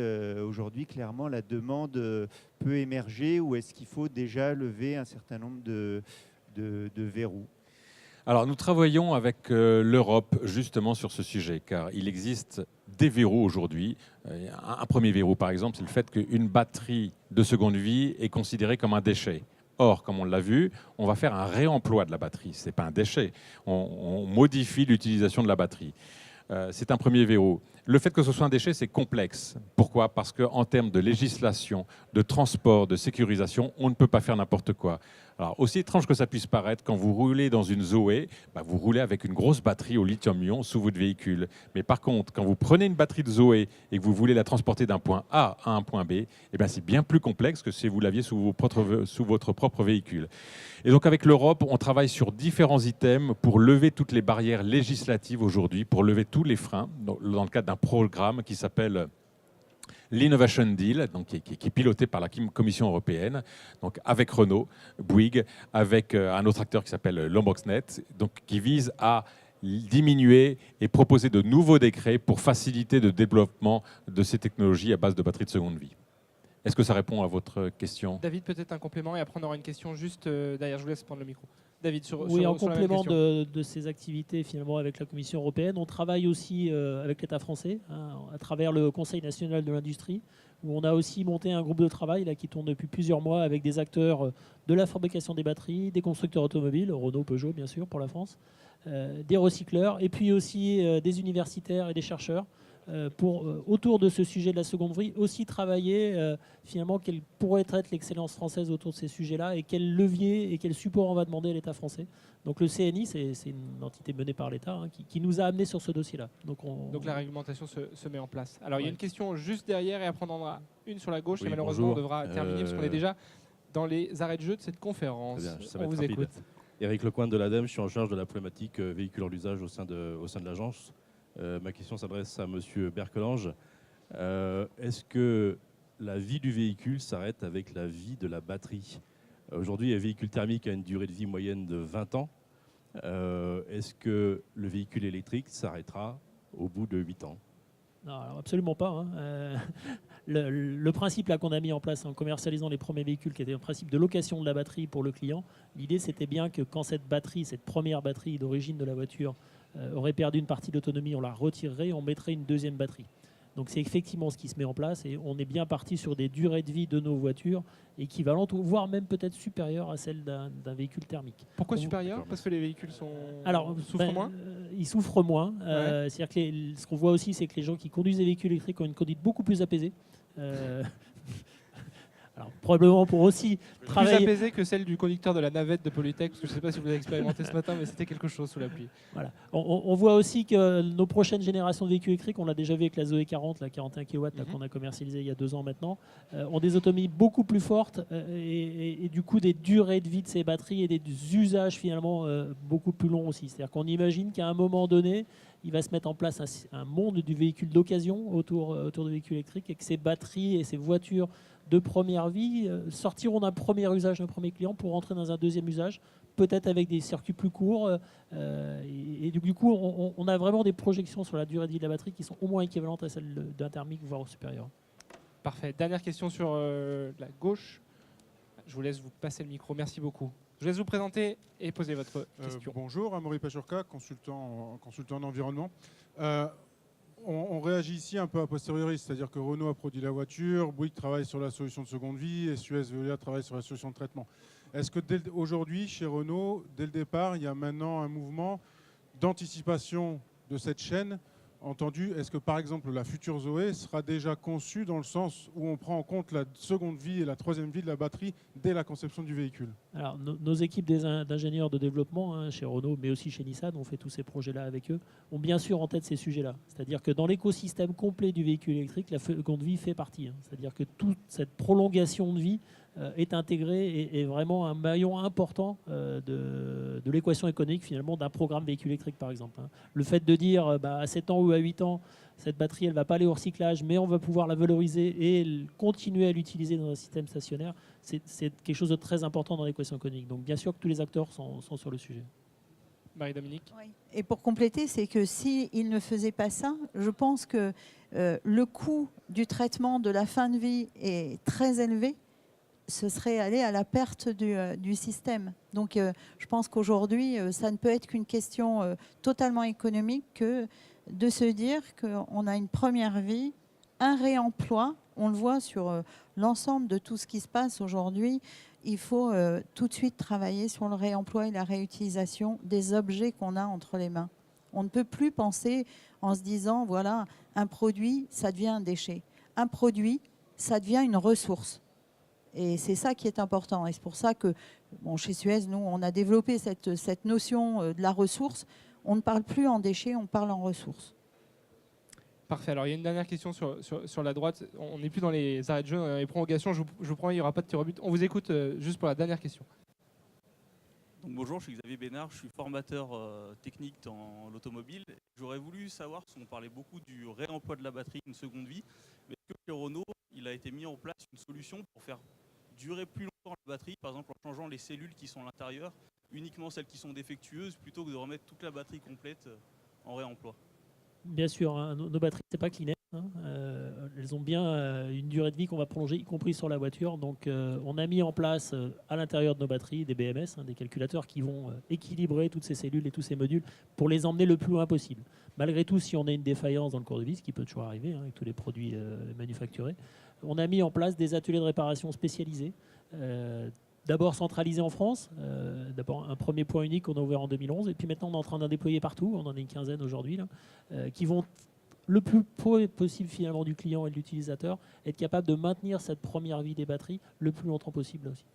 clairement, la demande peut émerger, ou est-ce qu'il faut déjà lever un certain nombre de verrous? Alors, nous travaillons avec l'Europe justement sur ce sujet, car il existe des verrous aujourd'hui. Un premier verrou, par exemple, c'est le fait qu'une batterie de seconde vie est considérée comme un déchet. Or, comme on l'a vu, on va faire un réemploi de la batterie. Ce n'est pas un déchet. On modifie l'utilisation de la batterie. C'est un premier verrou. Le fait que ce soit un déchet, c'est complexe. Pourquoi? Parce qu'en termes de législation, de transport, de sécurisation, on ne peut pas faire n'importe quoi. Alors, aussi étrange que ça puisse paraître, quand vous roulez dans une Zoé, vous roulez avec une grosse batterie au lithium-ion sous votre véhicule. Mais par contre, quand vous prenez une batterie de Zoé et que vous voulez la transporter d'un point A à un point B, c'est bien plus complexe que si vous l'aviez sous votre propre véhicule. Et donc, avec l'Europe, on travaille sur différents items pour lever toutes les barrières législatives aujourd'hui, pour lever tous les freins, dans le cadre d'un programme qui s'appelle l'Innovation Deal, donc qui est piloté par la Commission européenne, donc avec Renault, Bouygues, avec un autre acteur qui s'appelle Lomboxnet, donc qui vise à diminuer et proposer de nouveaux décrets pour faciliter le développement de ces technologies à base de batteries de seconde vie. Est-ce que ça répond à votre question? David, peut-être un complément et après on aura une question juste derrière. Je vous laisse prendre le micro. David, Oui, en sur la même complément question. de ces activités finalement avec la Commission européenne, on travaille aussi avec l'État français à travers le Conseil national de l'industrie, où on a aussi monté un groupe de travail là, qui tourne depuis plusieurs mois avec des acteurs de la fabrication des batteries, des constructeurs automobiles, Renault, Peugeot bien sûr pour la France, des recycleurs et puis aussi des universitaires et des chercheurs pour, autour de ce sujet de la seconde vie, aussi travailler finalement quelle pourrait être l'excellence française autour de ces sujets-là et quel levier et quel support on va demander à l'État français. Donc le CNI, c'est une entité menée par l'État qui nous a amenés sur ce dossier-là. Donc la réglementation se met en place. Alors il y a une question juste derrière et après on en aura une sur la gauche Oui, et malheureusement bonjour. on devra terminer parce qu'on est déjà dans les arrêts de jeu de cette conférence. Très bien, ça va On être vous rapide. écoute. Éric Lecointe de l'ADEME, je suis en charge de la problématique véhicule en usage au sein de l'agence. Ma question s'adresse à Monsieur Berkelange. Est-ce que la vie du véhicule s'arrête avec la vie de la batterie? Aujourd'hui, un véhicule thermique a une durée de vie moyenne de 20 ans. Est-ce que le véhicule électrique s'arrêtera au bout de 8 ans? Non, alors absolument pas. Le principe là qu'on a mis en place en commercialisant les premiers véhicules, qui était un principe de location de la batterie pour le client, l'idée c'était bien que quand cette première batterie d'origine de la voiture aurait perdu une partie d'autonomie, on la retirerait et on mettrait une deuxième batterie. Donc c'est effectivement ce qui se met en place et on est bien parti sur des durées de vie de nos voitures équivalentes, voire même peut-être supérieures à celles d'un véhicule thermique. Pourquoi On- supérieur? Parce que les véhicules souffrent ben, moins. Ils souffrent moins. C'est-à-dire que ce qu'on voit aussi, c'est que les gens qui conduisent des véhicules électriques ont une conduite beaucoup plus apaisée. Alors, probablement pour aussi Plus travailler. apaisée que celle du conducteur de la navette de Polytech, parce que je ne sais pas si vous avez expérimenté ce matin, mais c'était quelque chose sous la pluie. Voilà. On voit aussi que nos prochaines générations de véhicules électriques, on l'a déjà vu avec la Zoé 40, la 41 kW qu'on a commercialisée il y a 2 ans maintenant, ont des autonomies beaucoup plus fortes et du coup des durées de vie de ces batteries et des usages finalement beaucoup plus longs aussi. C'est-à-dire qu'on imagine qu'à un moment donné, il va se mettre en place un monde du véhicule d'occasion autour du véhicule électrique et que ces batteries et ces voitures de première vie sortiront d'un premier usage, d'un premier client pour rentrer dans un deuxième usage, peut-être avec des circuits plus courts. Et du coup, on a vraiment des projections sur la durée de vie de la batterie qui sont au moins équivalentes à celles d'un thermique, voire supérieures. Parfait. Dernière question sur la gauche. Je vous laisse vous passer le micro. Merci beaucoup. Je vous laisse vous présenter et poser votre question. Bonjour, Amaury Pachurka, consultant en environnement. On réagit ici un peu a posteriori, c'est-à-dire que Renault a produit la voiture, Bouygues travaille sur la solution de seconde vie et Suez Veolia travaille sur la solution de traitement. Est-ce que aujourd'hui, chez Renault, dès le départ, il y a maintenant un mouvement d'anticipation de cette chaîne entendu? Est-ce que, par exemple, la future Zoé sera déjà conçue dans le sens où on prend en compte la seconde vie et la troisième vie de la batterie dès la conception du véhicule? Alors, nos équipes d'ingénieurs de développement, chez Renault, mais aussi chez Nissan, on fait tous ces projets-là avec eux, ont bien sûr en tête ces sujets-là. C'est-à-dire que dans l'écosystème complet du véhicule électrique, la seconde vie fait partie. C'est-à-dire que toute cette prolongation de vie est intégrée et vraiment un maillon important de l'équation économique finalement d'un programme véhicule électrique, par exemple. Le fait de dire à 7 ans ou à 8 ans, cette batterie, elle ne va pas aller au recyclage, mais on va pouvoir la valoriser et continuer à l'utiliser dans un système stationnaire, c'est quelque chose de très important dans l'équation économique. Donc bien sûr que tous les acteurs sont sur le sujet. Marie-Dominique. Oui. Et pour compléter, c'est que s'ils ne faisaient pas ça, je pense que le coût du traitement de la fin de vie est très élevé. Ce serait aller à la perte du système. Donc je pense qu'aujourd'hui, ça ne peut être qu'une question totalement économique que de se dire qu'on a une première vie, un réemploi. On le voit sur l'ensemble de tout ce qui se passe aujourd'hui. Il faut tout de suite travailler sur le réemploi et la réutilisation des objets qu'on a entre les mains. On ne peut plus penser en se disant, voilà, un produit, ça devient un déchet. Un produit, ça devient une ressource. Et c'est ça qui est important. Et c'est pour ça que chez Suez, nous, on a développé cette notion de la ressource. On ne parle plus en déchets, on parle en ressources. Parfait. Alors, il y a une dernière question sur la droite. On n'est plus dans les arrêts de jeu, les prolongations. Je vous promets, il n'y aura pas de tir au but. On vous écoute juste pour la dernière question. Donc, bonjour, je suis Xavier Bénard, je suis formateur technique dans l'automobile. J'aurais voulu savoir, parce qu'on parlait beaucoup du réemploi de la batterie, une seconde vie, mais est-ce que chez Renault, il a été mis en place une solution pour faire durer plus longtemps la batterie, par exemple en changeant les cellules qui sont à l'intérieur, uniquement celles qui sont défectueuses, plutôt que de remettre toute la batterie complète en réemploi? Bien sûr, nos batteries, c'est pas Kleenex. Elles ont bien une durée de vie qu'on va prolonger, y compris sur la voiture. Donc, on a mis en place à l'intérieur de nos batteries des BMS, des calculateurs qui vont équilibrer toutes ces cellules et tous ces modules pour les emmener le plus loin possible. Malgré tout, si on a une défaillance dans le cours de vie, ce qui peut toujours arriver avec tous les produits manufacturés, on a mis en place des ateliers de réparation spécialisés. D'abord centralisé en France, d'abord un premier point unique qu'on a ouvert en 2011, et puis maintenant on est en train d'en déployer partout, on en a une quinzaine aujourd'hui, qui vont le plus possible finalement du client et de l'utilisateur, être capable de maintenir cette première vie des batteries le plus longtemps possible aussi.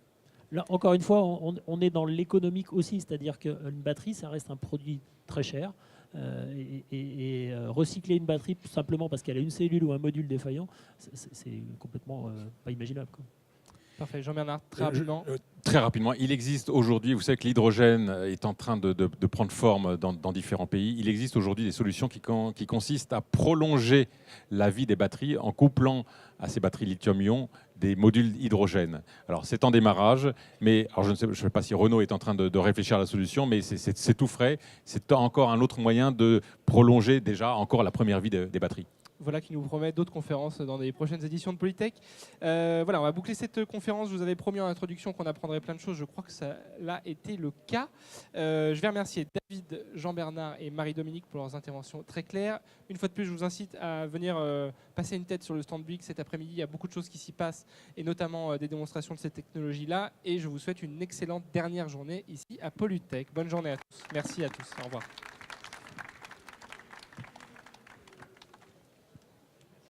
Là, encore une fois, on est dans l'économique aussi, c'est-à-dire qu'une batterie, ça reste un produit très cher, et recycler une batterie simplement parce qu'elle a une cellule ou un module défaillant, c'est complètement pas imaginable, quoi. Parfait. Jean-Bernard, très rapidement. Très rapidement, il existe aujourd'hui, vous savez que l'hydrogène est en train de prendre forme dans différents pays. Il existe aujourd'hui des solutions qui consistent à prolonger la vie des batteries en couplant à ces batteries lithium-ion des modules hydrogène. Alors c'est en démarrage, mais alors je ne sais pas si Renault est en train de réfléchir à la solution, mais c'est tout frais. C'est encore un autre moyen de prolonger déjà encore la première vie des batteries. Voilà qui nous promet d'autres conférences dans les prochaines éditions de Polytech. Voilà, on va boucler cette conférence. Je vous avais promis en introduction qu'on apprendrait plein de choses. Je crois que ça a été le cas. Je vais remercier David. David, Jean-Bernard et Marie-Dominique pour leurs interventions très claires. Une fois de plus, je vous incite à venir passer une tête sur le stand Bouygues cet après-midi. Il y a beaucoup de choses qui s'y passent et notamment des démonstrations de ces technologies-là. Et je vous souhaite une excellente dernière journée ici à Polytech. Bonne journée à tous. Merci à tous. Au revoir.